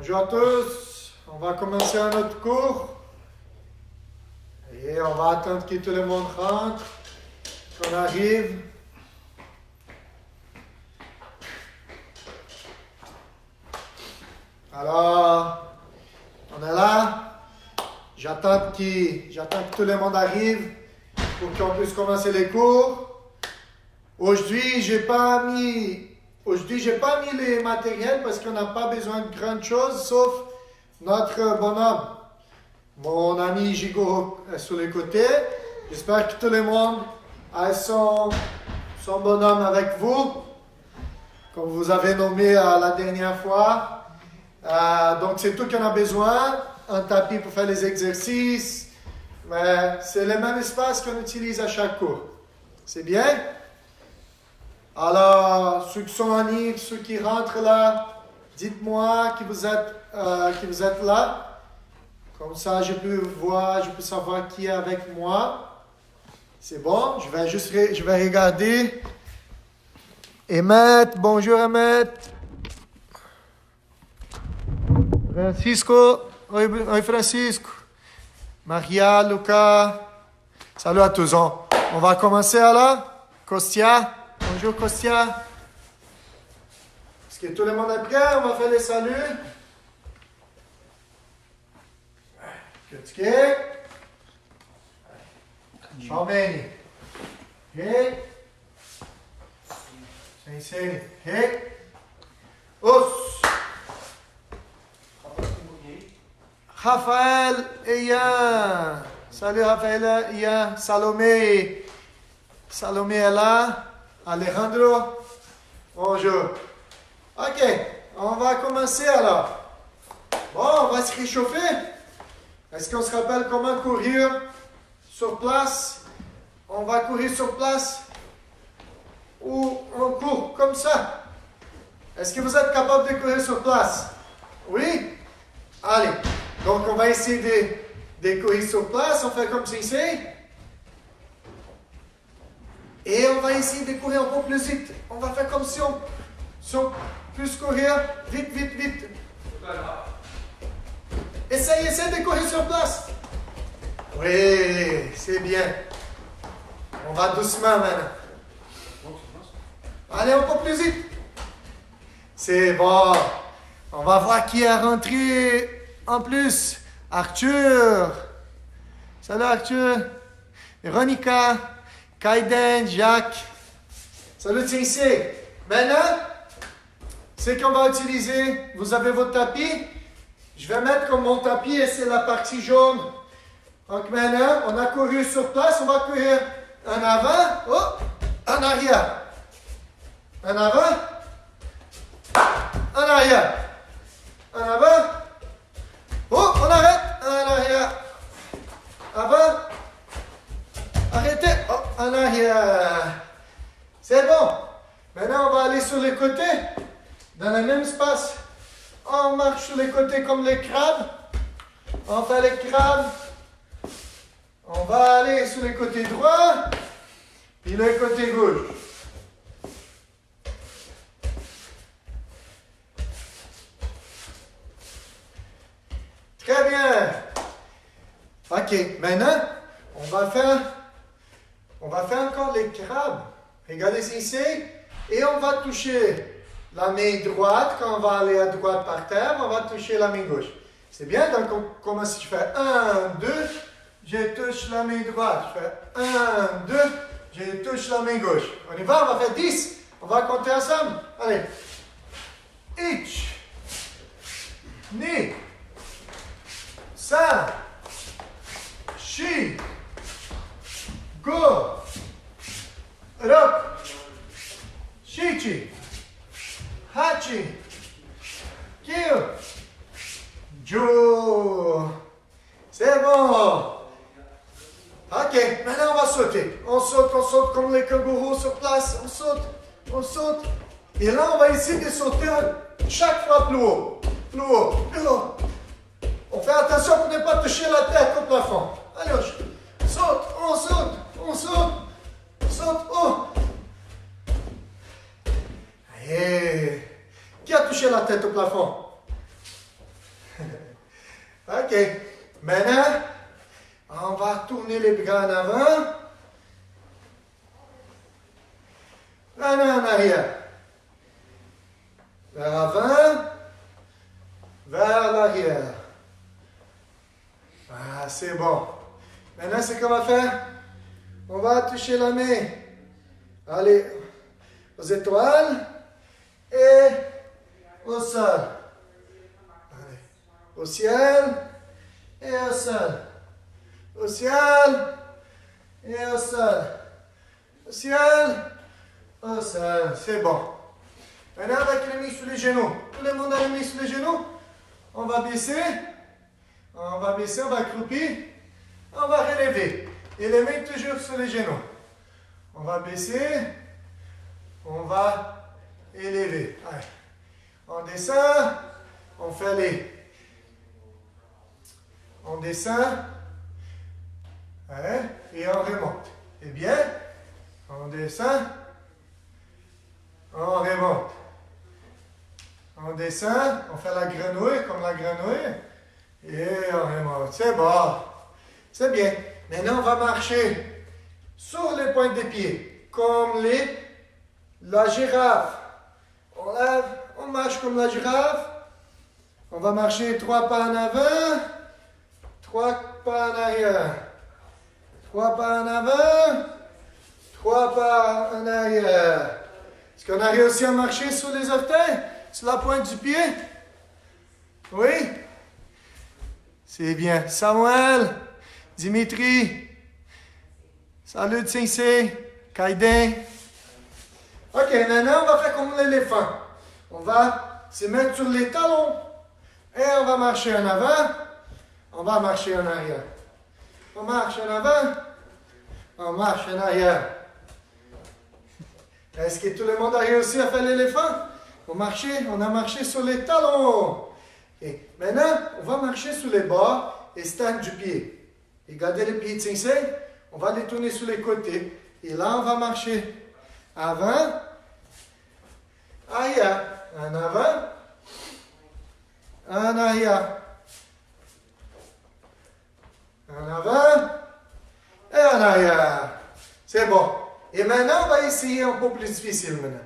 Bonjour à tous, on va commencer un autre cours et on va attendre que tout le monde rentre, qu'on arrive. Alors, on est là, j'attends que tout le monde arrive pour qu'on puisse commencer les cours. Aujourd'hui, j'ai pas mis les matériels parce qu'on n'a pas besoin de grandes choses sauf notre bonhomme. Mon ami Gigo est sur les côtés. J'espère que tout le monde a son bonhomme avec vous, comme vous avez nommé la dernière fois. Donc c'est tout qu'on a besoin. Un tapis pour faire les exercices. Mais c'est le même espace qu'on utilise à chaque cours. C'est bien? Alors, ceux qui sont en ligne, ceux qui rentrent là, dites-moi que vous êtes là. Comme ça, je peux savoir qui est avec moi. C'est bon, je vais regarder. Emmett, bonjour Emmett. Francisco, oi Francisco. Maria, Luca. Salut à tous. On va commencer alors. Kostia. Bonjour Kostia. Est-ce que tout le monde est prêt? On va faire les saluts. Kutske. Charmeni. Hey. Sensei. Hey. Os. Raphaël et Yann. Salut Raphaël et Yann. Salomé. Salomé est là. Alejandro, bonjour. Ok, on va commencer alors. Bon, on va se réchauffer. Est-ce qu'on se rappelle comment courir sur place? On va courir sur place ou on court comme ça? Est-ce que vous êtes capable de courir sur place? Oui? Allez, donc on va essayer de courir sur place. On fait comme ceci. Et on va essayer de courir un peu plus vite. On va faire comme si on puisse courir vite, vite, vite. Essayez de courir sur place. Oui, c'est bien. On va doucement maintenant. Allez un peu plus vite. C'est bon. On va voir qui est rentré en plus. Arthur. Salut Arthur. Véronica. Kaiden, Jacques. Salut Tinsé. Maintenant, c'est qu'on va utiliser. Vous avez votre tapis. Je vais mettre comme mon tapis et c'est la partie jaune. Donc maintenant, on a couru sur place. On va courir en avant. En arrière. En avant. En arrière. En avant. On arrête. En arrière. Avant. Arrêtez. En arrière. C'est bon. Maintenant, on va aller sur les côtés. Dans le même espace. On marche sur les côtés comme les crabes. On fait les crabes. On va aller sur les côtés droits. Puis le côté gauche. Très bien. Ok. Maintenant, on va faire encore les crabes. Regardez ici. Et on va toucher la main droite. Quand on va aller à droite par terre, on va toucher la main gauche. C'est bien. Donc, on commence. Je fais 1, 2. Je touche la main droite. Je fais 1, 2. Je touche la main gauche. On y va. On va faire 10. On va compter ensemble. Allez. Ich. Ni. Sa. Shi. Go. Rok. Shichi. Hachi. Kyo. Jo. C'est bon. Ok, maintenant on va sauter. On saute comme les kangourous sur place. On saute. Et là, on va essayer de sauter chaque fois plus haut. Plus haut, plus haut. On fait attention pour ne pas toucher la tête au plafond. Allez, on saute. Oh. Allez. Qui a touché la tête au plafond? OK. Maintenant, on va tourner les bras en avant. En arrière. Vers l'avant. Vers l'arrière. Ah, c'est bon. Maintenant, c'est qu'on va faire. On va toucher la main. Allez, aux étoiles et au sol. Allez, au ciel et au sol. Au ciel et au sol. Au ciel, au sol. C'est bon. Maintenant, avec les mains sous les genoux. Tout le monde a les mains sous les genoux. On va baisser. On va baisser, on va accroupir. On va relever. Et les mains toujours sur les genoux. On va baisser. On va élever. Allez. On descend. On fait les. On descend. Allez. Et on remonte. Et bien. On descend. On remonte. On descend. On fait la grenouille comme la grenouille. Et on remonte. C'est bon. C'est bien. Maintenant, on va marcher sur les pointes des pieds, comme la girafe. On lève, on marche comme la girafe. On va marcher 3 pas en avant, 3 pas en arrière. 3 pas en avant, 3 pas en arrière. Est-ce qu'on a réussi à marcher sur les orteils, sur la pointe du pied? Oui? C'est bien. Samuel, Dimitri, salut Tsingse, Kaiden. Ok, maintenant on va faire comme l'éléphant. On va se mettre sur les talons et on va marcher en avant, on va marcher en arrière. On marche en avant, on marche en arrière. Est-ce que tout le monde a réussi à faire l'éléphant? On a marché sur les talons. Et maintenant, on va marcher sur les bas et stand du pied. Et gardez les pieds de Tsingse, on va les tourner sur les côtés. Et là, on va marcher avant, arrière, en avant, en arrière, en avant et en arrière. C'est bon. Et maintenant, on va essayer un peu plus difficile maintenant.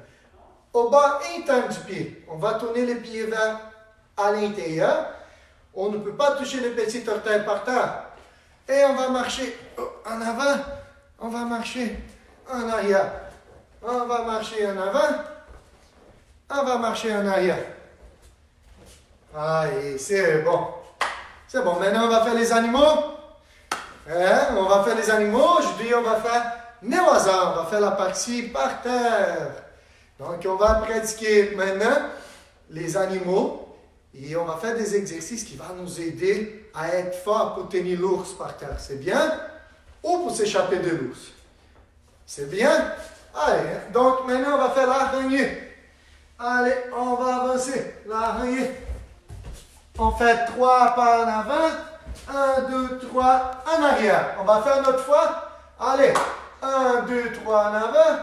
Au bas interne du pied, on va tourner les pieds vers à l'intérieur. On ne peut pas toucher les petits orteils par terre. Et on va marcher en avant, on va marcher en arrière. On va marcher en avant, on va marcher en arrière. Allez, c'est bon. C'est bon, maintenant on va faire les animaux. On va faire les animaux. Aujourd'hui, on va faire néo-hasard. On va faire la partie par terre. Donc, on va pratiquer maintenant les animaux. Et on va faire des exercices qui vont nous aider à être forts pour tenir l'ours par terre. C'est bien? Ou pour s'échapper de l'ours. C'est bien? Allez, donc maintenant on va faire l'araignée. Allez, on va avancer. L'araignée. On fait 3 pas en avant. 1, 2, 3, en arrière. On va faire une autre fois. Allez, 1, 2, 3 en avant.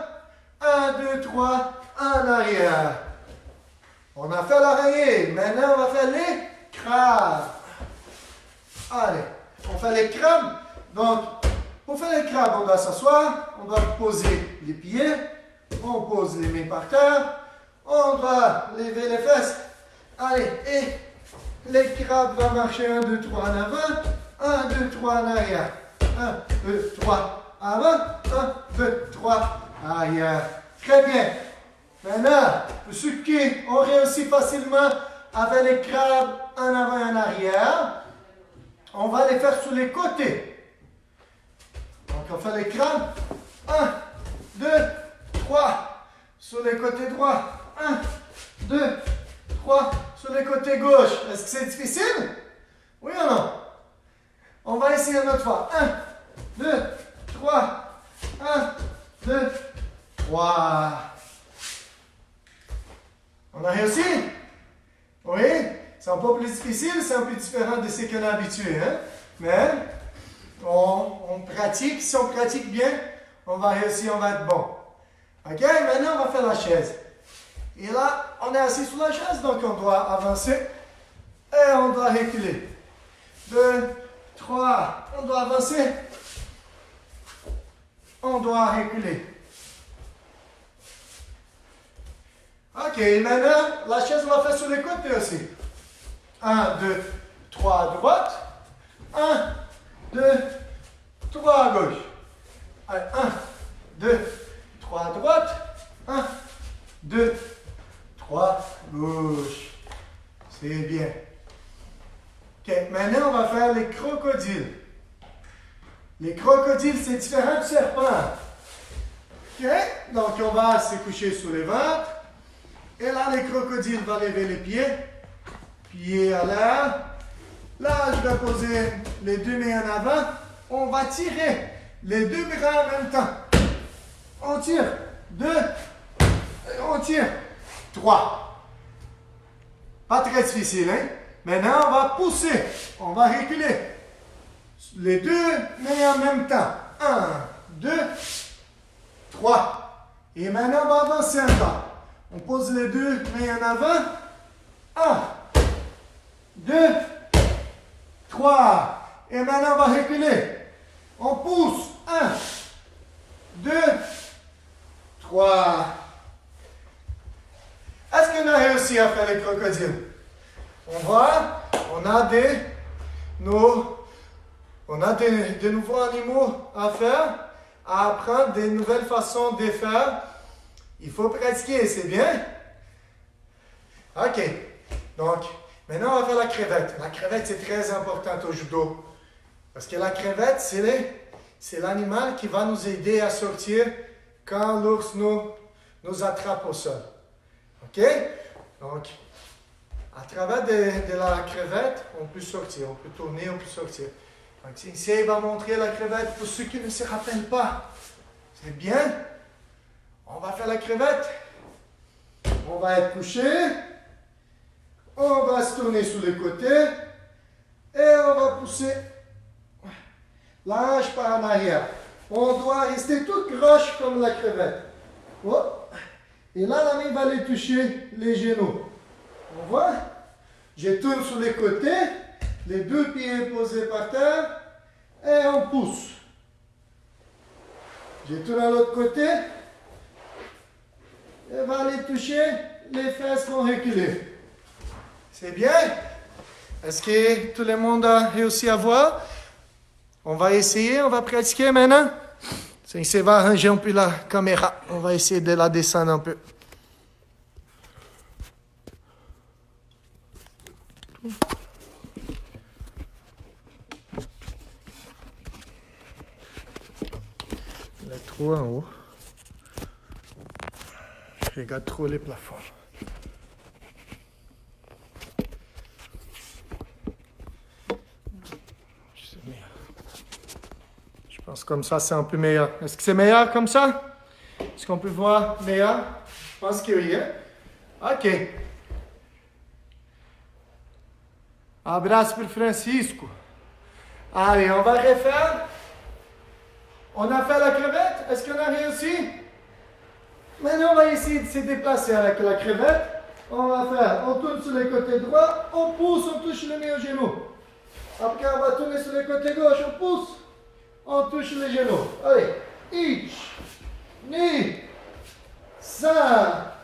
1, 2, 3, en arrière. On a fait l'araignée. Maintenant, on va faire les crabes. Allez, on fait les crabes. Donc, pour faire les crabes, on doit s'asseoir. On doit poser les pieds. On pose les mains par terre. On doit lever les fesses. Allez, et les crabes vont marcher 1, 2, 3 en avant. 1, 2, 3 en arrière. 1, 2, 3 avant. 1, 2, 3 arrière. Très bien. Maintenant, pour ceux qui ont réussi facilement avec les crabes en avant et en arrière, on va les faire sur les côtés. Donc, on fait les crabes. 1, 2, 3 sur les côtés droits. 1, 2, 3 sur les côtés gauche. Est-ce que c'est difficile? Oui ou non? On va essayer une autre fois. 1, 2, 3. 1, 2, 3. On a réussi? Oui? C'est un peu plus difficile, c'est un peu différent de ce qu'on est habitué. Hein? Mais on pratique. Si on pratique bien, on va réussir, on va être bon. OK? Maintenant, on va faire la chaise. Et là, on est assis sur la chaise, donc on doit avancer et on doit reculer. 2, 3. On doit avancer. On doit reculer. Ok, maintenant, la chaise, on va faire sur les côtés aussi. 1, 2, 3 à droite. 1, 2, 3 à gauche. Allez, 1, 2, 3 à droite. 1, 2, 3 gauche. C'est bien. Ok, maintenant, on va faire les crocodiles. Les crocodiles, c'est différent du serpent. Ok, donc on va se coucher sur les ventres. Et là, les crocodiles vont lever les pieds. Pieds à l'air. Là, je vais poser les deux mains en avant. On va tirer les deux bras en même temps. On tire. 2. On tire. 3. Pas très difficile, hein? Maintenant, on va pousser. On va reculer. Les deux mains en même temps. 1, 2, 3. Et maintenant, on va avancer encore. On pose les deux mains en avant. 1, 2, 3. Et maintenant, on va reculer. On pousse. 1, 2, 3. Est-ce qu'on a réussi à faire les crocodiles? On voit, on a des nouveaux animaux à faire, à apprendre des nouvelles façons de faire. Il faut pratiquer, c'est bien? Ok. Donc, maintenant, on va faire la crevette. La crevette, c'est très important au judo. Parce que la crevette, c'est l'animal qui va nous aider à sortir quand l'ours nous attrape au sol. Ok? Donc, à travers de la crevette, on peut sortir, on peut tourner, on peut sortir. Donc, ici, il va montrer la crevette pour ceux qui ne se rappellent pas. C'est bien? On va faire la crevette. On va être couché. On va se tourner sur le côté. Et on va pousser. Lâche par en arrière. On doit rester tout croche comme la crevette. Oh. Et là, la main va aller toucher les genoux. On voit? Je tourne sur les côtés. Les deux pieds posés par terre. Et on pousse. Je tourne à l'autre côté. Et va aller toucher les fesses vont reculer. C'est bien? Est-ce que tout le monde a réussi à voir? On va essayer, on va pratiquer maintenant. Ça va arranger un peu la caméra. On va essayer de la descendre un peu. Le trou en haut. Je regarde trop les plafonds. Je pense comme ça, c'est un peu meilleur. Est-ce que c'est meilleur comme ça? Est-ce qu'on peut voir meilleur? Je pense que oui. Ok. Abraço pour Francisco. Allez, on va refaire. On a fait la crevette. Est-ce qu'on a réussi? Maintenant, on va essayer de se déplacer avec la crevette. On va faire, on tourne sur le côté droit, on pousse, on touche le nez au genou. Après, on va tourner sur le côté gauche, on pousse, on touche les genoux. Allez, ich, ni, ça.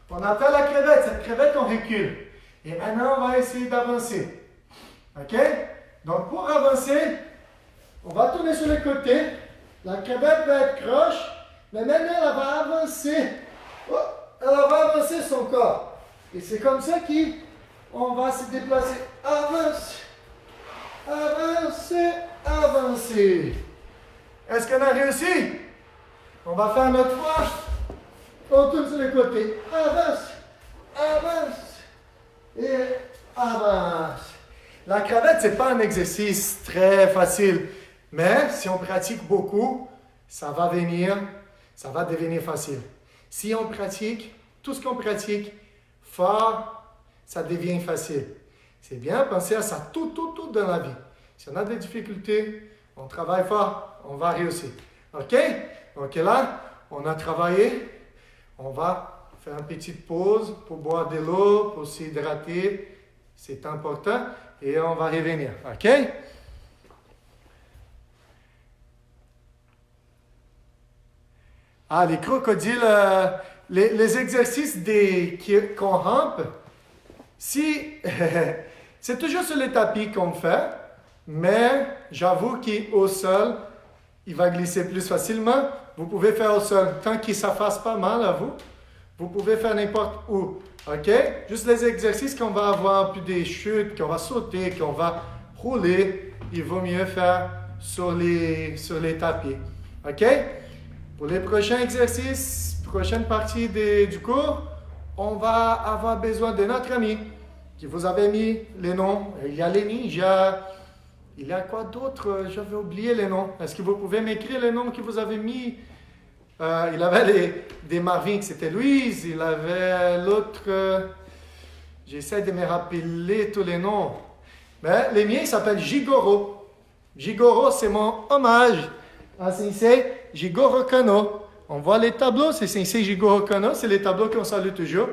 On a fait la crevette. Cette crevette, on recule. Et maintenant, on va essayer d'avancer. OK? Donc, pour avancer, on va tourner sur le côté. La crevette va être croche. Mais maintenant, elle va avancer. Oh, elle va avancer son corps. Et c'est comme ça qu'on va se déplacer. Avance. Avancer. Avancer. Est-ce qu'on a réussi? On va faire notre fois. On tourne sur le côté. Avance. Avance. Et avance. La crevette, ce n'est pas un exercice très facile. Mais si on pratique beaucoup, ça va devenir facile. Si on pratique, tout ce qu'on pratique fort, ça devient facile. C'est bien penser à ça tout dans la vie. Si on a des difficultés, on travaille fort, on va réussir. OK? Donc là, on a travaillé. On va faire une petite pause pour boire de l'eau, pour s'hydrater. C'est important et on va revenir. OK? Ah, les crocodiles, les exercices qu'on rampe, si, c'est toujours sur les tapis qu'on fait, mais j'avoue qu'au sol, il va glisser plus facilement. Vous pouvez faire au sol, tant que ça ne fasse pas mal à vous, vous pouvez faire n'importe où. OK? Juste les exercices qu'on va avoir, puis des chutes, qu'on va sauter, qu'on va rouler, il vaut mieux faire sur les tapis. OK? Pour les prochains exercices, prochaine partie du cours, on va avoir besoin de notre ami qui vous avait mis les noms. Il y a les ninjas. Il y a quoi d'autre? J'avais oublié les noms. Est-ce que vous pouvez m'écrire les noms que vous avez mis? Il avait des Marvin, c'était Louise. Il avait l'autre. J'essaie de me rappeler tous les noms. Mais les miens s'appellent Jigoro. Jigoro, c'est mon hommage à Sensei Jigoro Kano. On voit les tableaux, c'est Sensei Jigoro Kano, c'est les tableaux qu'on salue toujours.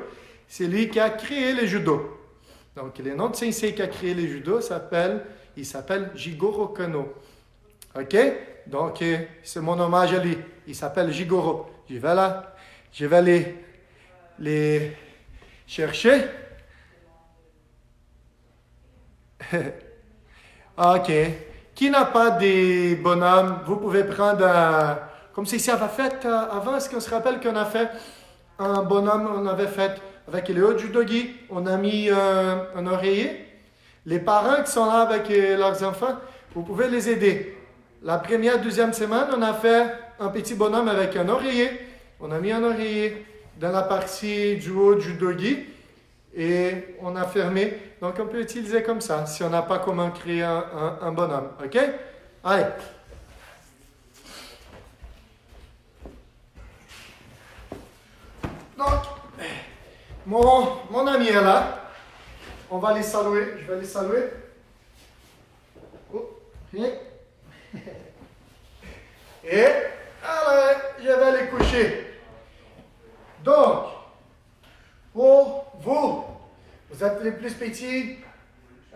C'est lui qui a créé le judo. Donc, le nom de Sensei qui a créé le judo il s'appelle Jigoro Kano. OK? Donc, c'est mon hommage à lui. Il s'appelle Jigoro. Je vais les chercher. OK. Qui n'a pas des bonhommes, vous pouvez prendre comme si ça avait fait avant, est-ce qu'on se rappelle qu'on a fait un bonhomme, on avait fait avec le haut judogi, on a mis un oreiller. Les parents qui sont là avec leurs enfants, vous pouvez les aider. La première, deuxième semaine, on a fait un petit bonhomme avec un oreiller. On a mis un oreiller dans la partie du haut judogi et on a fermé. Donc, on peut utiliser comme ça, si on n'a pas comment créer un bonhomme. OK? Allez. Donc, mon ami est là. On va les saluer. Je vais les saluer. Oh, viens. Et, allez, je vais les coucher. Donc, pour vous, vous êtes les plus petits,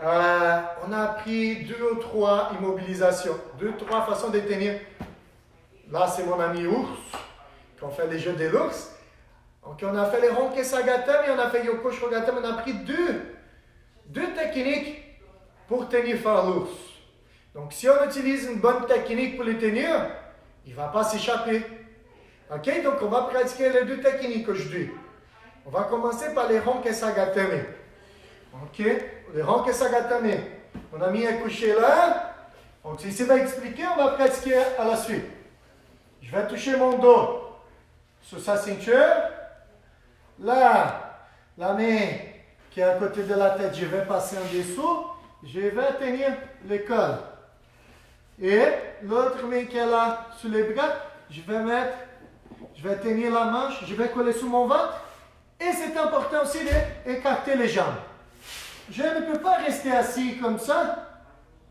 on a appris 2 ou 3 immobilisations, 2 ou 3 façons de tenir. Là, c'est mon ami ours, qui fait les jeux de l'ours. Donc, on a fait les Ronke Sagatam et on a fait Yoko Shogatam. On a appris deux techniques pour tenir fort l'ours. Donc, si on utilise une bonne technique pour les tenir, il ne va pas s'échapper. OK? Donc, on va pratiquer les 2 techniques aujourd'hui. On va commencer par les Ronke Sagatame. OK? Les Ronke Sagatame. Mon ami est couché là. Donc, si ça va expliquer, on va pratiquer à la suite. Je vais toucher mon dos sur sa ceinture. Là, la main qui est à côté de la tête, je vais passer en dessous. Je vais tenir le col. Et l'autre main qui est là sur les bras, je vais tenir la manche, je vais coller sous mon ventre. Et c'est important aussi d'écarter les jambes. Je ne peux pas rester assis comme ça.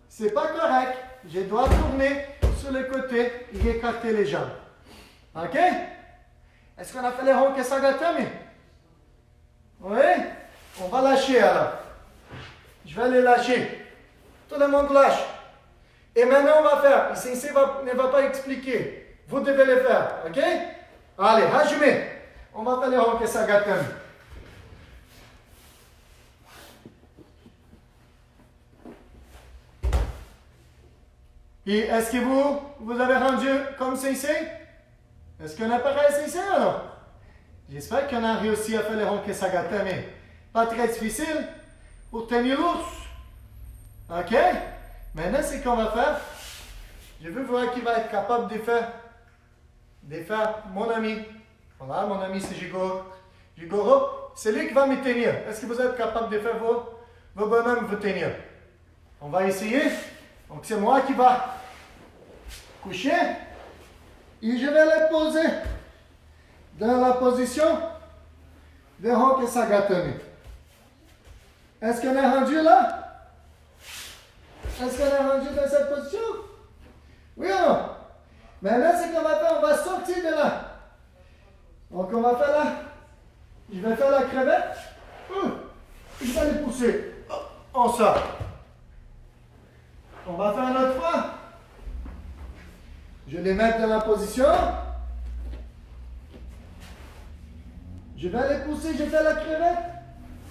C'est pas correct. Je dois tourner sur le côté et écarter les jambes. OK? Est-ce qu'on a fait les Ronke Sagatame? Oui? On va lâcher alors. Je vais les lâcher. Tout le monde lâche. Et maintenant on va faire. Le sensei ne va pas expliquer. Vous devez le faire. OK? Allez, hajime. On va faire les Ronke Sagatame. Et est-ce que vous avez rendu comme sensei? Est-ce qu'on a pareil sensei alors? J'espère qu'on a réussi à faire les Ronke Sagatame. Pas très difficile pour tenir l'ours. OK? Maintenant, c'est qu'on va faire. Je veux voir qui va être capable de faire mon ami. Voilà, mon ami c'est Jigoro. Jigoro, c'est lui qui va me tenir. Est-ce que vous êtes capable de faire vos bonhommes vous tenir? On va essayer. Donc, c'est moi qui va coucher. Et je vais les poser dans la position de Ronke Sagatame. Est-ce qu'on est rendu là? Est-ce qu'on est rendu dans cette position? Oui ou non? Maintenant, ce qu'on va faire, on va sortir de là. Donc, on va faire là. Je vais faire la crevette. Je vais les pousser. on sort. On va faire une autre fois. Je vais les mettre dans la position. Je vais les pousser, je fais la crevette.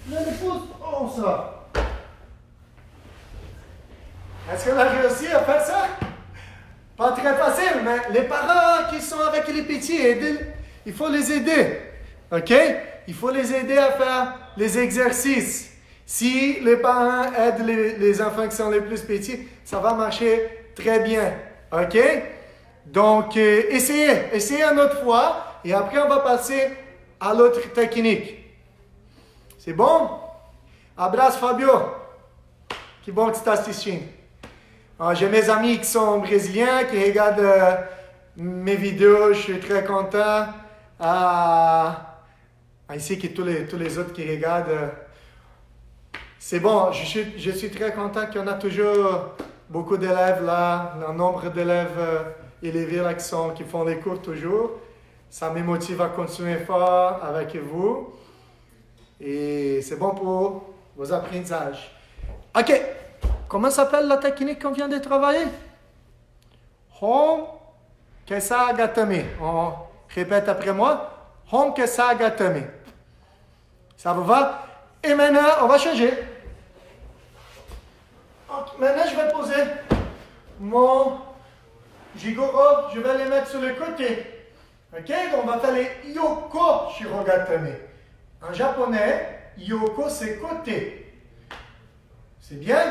Je les pousse, on sort. Est-ce qu'on a réussi à faire ça? Pas très facile, mais les parents qui sont avec les petits, il faut les aider. OK? Il faut les aider à faire les exercices. Si les parents aident les enfants qui sont les plus petits, ça va marcher très bien. OK? Donc, essayez une autre fois et après on va passer à l'autre technique. C'est bon? Abraço, Fabio. Que bom que tu estás assistindo. J'ai mes amis qui sont brésiliens, qui regardent mes vidéos. Je suis très content. Ainsi que tous les autres qui regardent. C'est bon, je suis très content qu'il y en a toujours beaucoup d'élèves là, un nombre d'élèves élevés là qui font les cours toujours. Ça me motive à continuer fort avec vous. Et c'est bon pour vos apprentissages. OK. Comment s'appelle la technique qu'on vient de travailler? Home Kesagatame. On répète après moi. Home Kesagatame. Ça vous va? Et maintenant, on va changer. Maintenant, je vais poser mon jigoro. Je vais les mettre sur le côté. OK? Donc, on va faire les Yoko Shirogatame. En japonais, Yoko, c'est côté. C'est bien?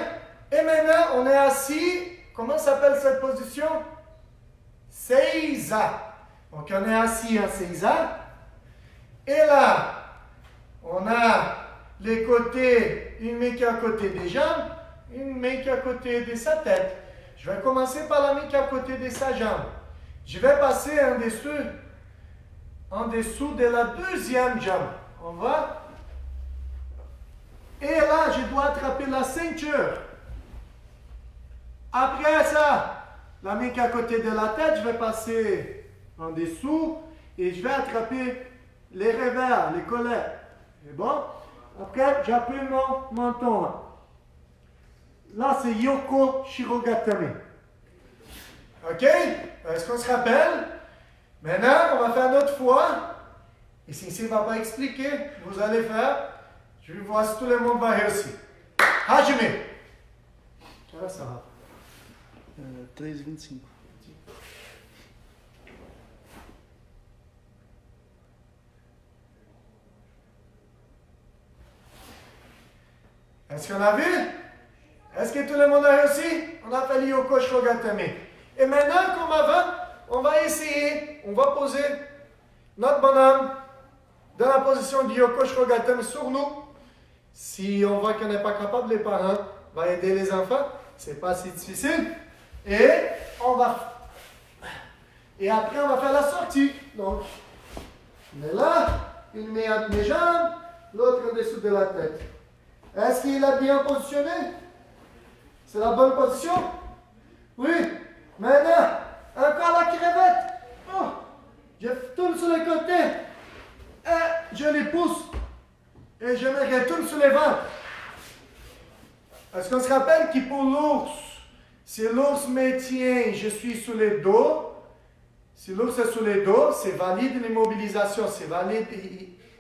Et maintenant, on est assis. Comment s'appelle cette position? Seiza. Donc, on est assis en Seiza. Et là, on a les côtés, une main qui est à côté des jambes, une main qui est à côté de sa tête. Je vais commencer par la main qui est à côté de sa jambe. Je vais passer en dessous de la deuxième jambe. On va. Et là, je dois attraper la ceinture. Après ça, la main qui est à côté de la tête, je vais passer en dessous et je vais attraper les revers, les collets. C'est bon? Après, j'appuie mon menton. Là, c'est Yoko Shirogatame. OK? Est-ce qu'on se rappelle? Maintenant, on va faire une autre fois. Et si ça ne va pas expliquer, vous allez faire. Je vais voir si tout le monde va réussir. Hajime. Quelle heure ça va? 3h25. Est-ce qu'on a vu? Est-ce que tout le monde a réussi? On a fait Yoko Shirogatame. Et maintenant, comme avant, on va essayer, on va poser notre bonhomme dans la position de Yoko Shirogatame sur nous. Si on voit qu'on n'est pas capable, les parents vont aider les enfants. C'est pas si difficile. Et après, on va faire la sortie. Donc, on est là, une main entre mes jambes, l'autre en dessous de la tête. Est-ce qu'il est bien positionné? C'est la bonne position? Oui. Maintenant, encore la crevette. Oh, je tourne sur le côté. Et je les pousse. Et je me retourne sur les ventres. Est-ce qu'on se rappelle que pour l'ours, si l'ours me tient, je suis sur le dos. Si l'ours est sur le dos, c'est valide l'immobilisation. C'est valide,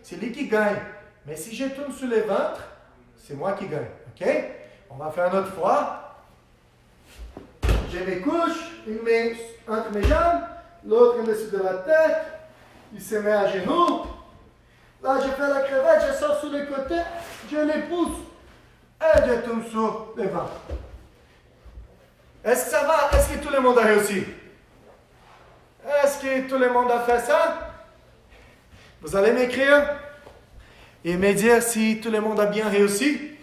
c'est lui qui gagne. Mais si je tourne sur le ventre, c'est moi qui gagne. OK? On va faire une autre fois. Je me couche, une main entre mes jambes, l'autre en dessous de la tête. Il se met à genoux. Là, je fais la crevette, je sors sur le côté, je les pousse et je tourne sur le ventre. Est-ce que ça va? Est-ce que tout le monde a réussi? Est-ce que tout le monde a fait ça? Vous allez m'écrire et me dire si tout le monde a bien réussi.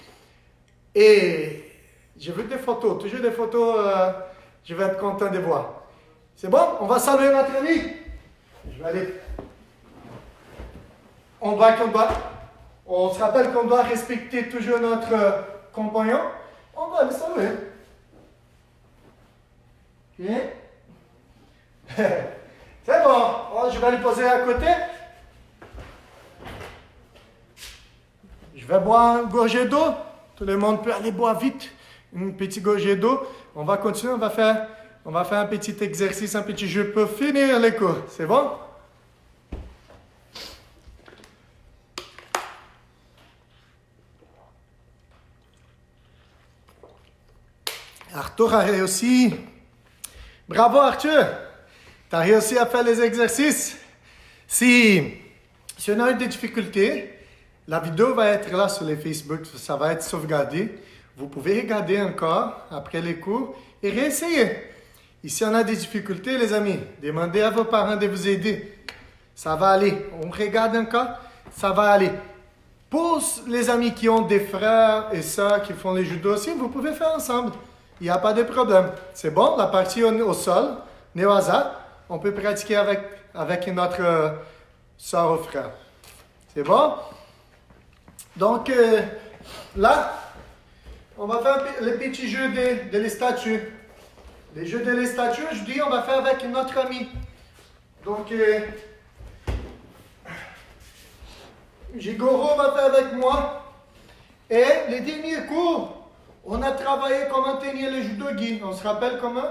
Et je veux des photos, toujours des photos, je vais être content de voir. C'est bon? On va saluer notre ami. Je vais aller. On se rappelle qu'on doit respecter toujours notre compagnon. On va le saluer. OK? C'est bon. Oh, je vais le poser à côté. Je vais boire une gorgée d'eau. Tout le monde peut aller boire vite un petit gorgée d'eau. On va continuer, on va faire un petit exercice, un petit jeu pour finir les cours. C'est bon? Arthur a réussi. Bravo Arthur! Tu as réussi à faire les exercices. Si on a des difficultés, la vidéo va être là sur les Facebook, ça va être sauvegardé. Vous pouvez regarder encore après les cours et réessayer. Et si on a des difficultés, les amis, demandez à vos parents de vous aider. Ça va aller. On regarde encore, ça va aller. Pour les amis qui ont des frères et sœurs qui font les judo aussi, vous pouvez faire ensemble. Il n'y a pas de problème. C'est bon, la partie au sol, né au hasard, on peut pratiquer avec notre soeur ou frère. C'est bon? Donc, là, on va faire le petit jeu de les statues. Les jeux de les statues, je dis, on va faire avec notre ami. Donc, Jigoro va faire avec moi. Et les derniers cours, on a travaillé comment tenir le judogi. On se rappelle comment?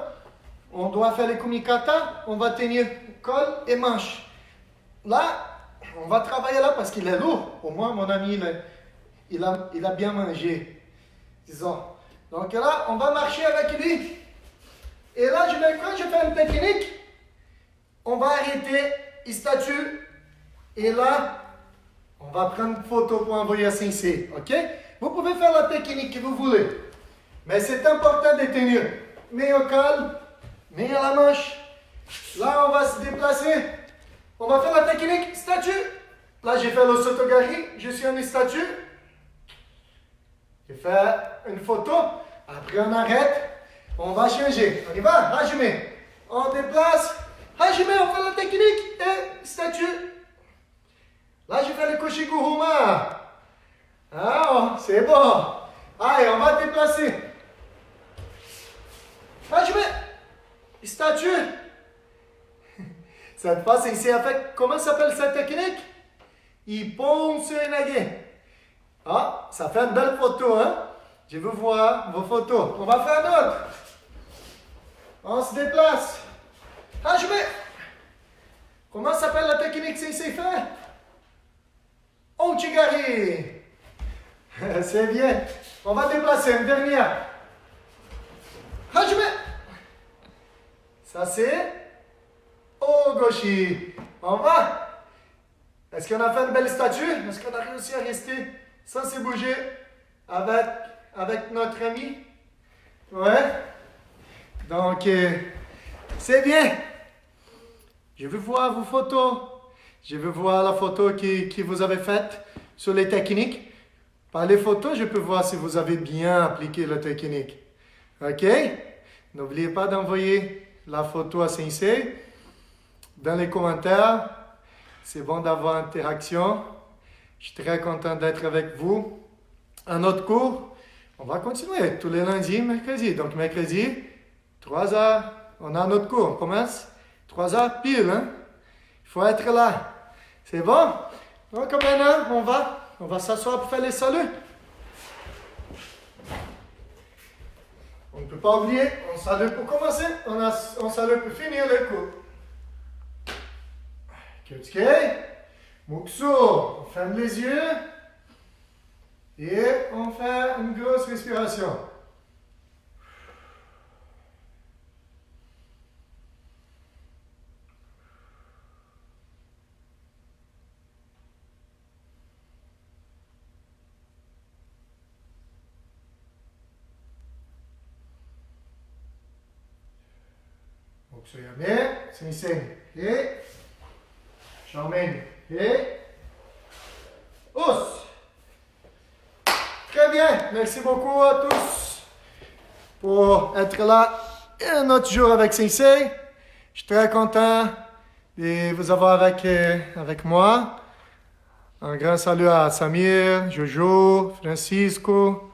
On doit faire les kumikata, on va tenir col et manche. Là, on va travailler là parce qu'il est lourd. Au moins, mon ami, il a bien mangé. Disons. Donc là, on va marcher avec lui. Et là, quand je fais une technique, on va arrêter, il statue. Et là, on va prendre une photo pour envoyer à Sensei. OK? Vous pouvez faire la technique que vous voulez. Mais c'est important de tenir. Mais au col, mais à la manche. Là, on va se déplacer. On va faire la technique statue. Là, j'ai fait le sotogari. Je suis en statue. Je fais une photo. Après, on arrête. On va changer. On y va? Hajime. On déplace. Hajime, on fait la technique. Et statue. Là, je fais le koshiguruma. Ah, c'est bon. Allez, on va déplacer. Hajime. Statue. Cette fois, c'est avec, comment s'appelle cette technique? Ippon Suenage. Ah, ça fait une belle photo, hein? Je veux voir vos photos. On va faire d'autres. On se déplace. Hajime. Comment s'appelle la technique Sensei fait? Ouchigari. C'est bien. On va déplacer une dernière. Hajime. Ça c'est Ogoshi. On va. Est-ce qu'on a fait une belle statue? Est-ce qu'on a réussi à rester sans se bouger avec notre ami? Ouais. Donc, c'est bien. Je veux voir vos photos. Je veux voir la photo que vous avez faite sur les techniques. Par les photos, je peux voir si vous avez bien appliqué la technique. OK? N'oubliez pas d'envoyer la photo à Sensei dans les commentaires. C'est bon d'avoir interaction. Je suis très content d'être avec vous. Un autre cours, on va continuer tous les lundis, mercredis. Donc, mercredi, 3 heures, on a un autre cours. On commence 3 heures pile, hein? Il faut être là. C'est bon? Donc, maintenant, on va s'asseoir pour faire les saluts. On ne peut pas oublier, on salue pour commencer, on salue pour finir le cours. Kyotsuke, Muksu, on ferme les yeux et on fait une grosse respiration. Mokusoyame, Sensei, et Shomen, et Ous. Très bien, merci beaucoup à tous pour être là un autre jour avec Sensei. Je suis très content de vous avoir avec moi. Un grand salut à Samir, Jojo, Francisco,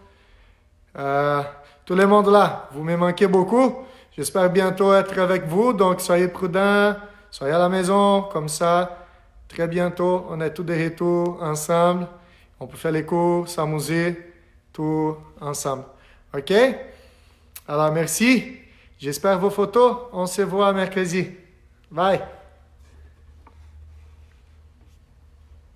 tout le monde là. Vous me manquez beaucoup. J'espère bientôt être avec vous, donc soyez prudents, soyez à la maison, comme ça. Très bientôt, on est tous de retour ensemble. On peut faire les cours, s'amuser. tout ensemble. OK? Alors, merci. J'espère vos photos. On se voit mercredi. Bye.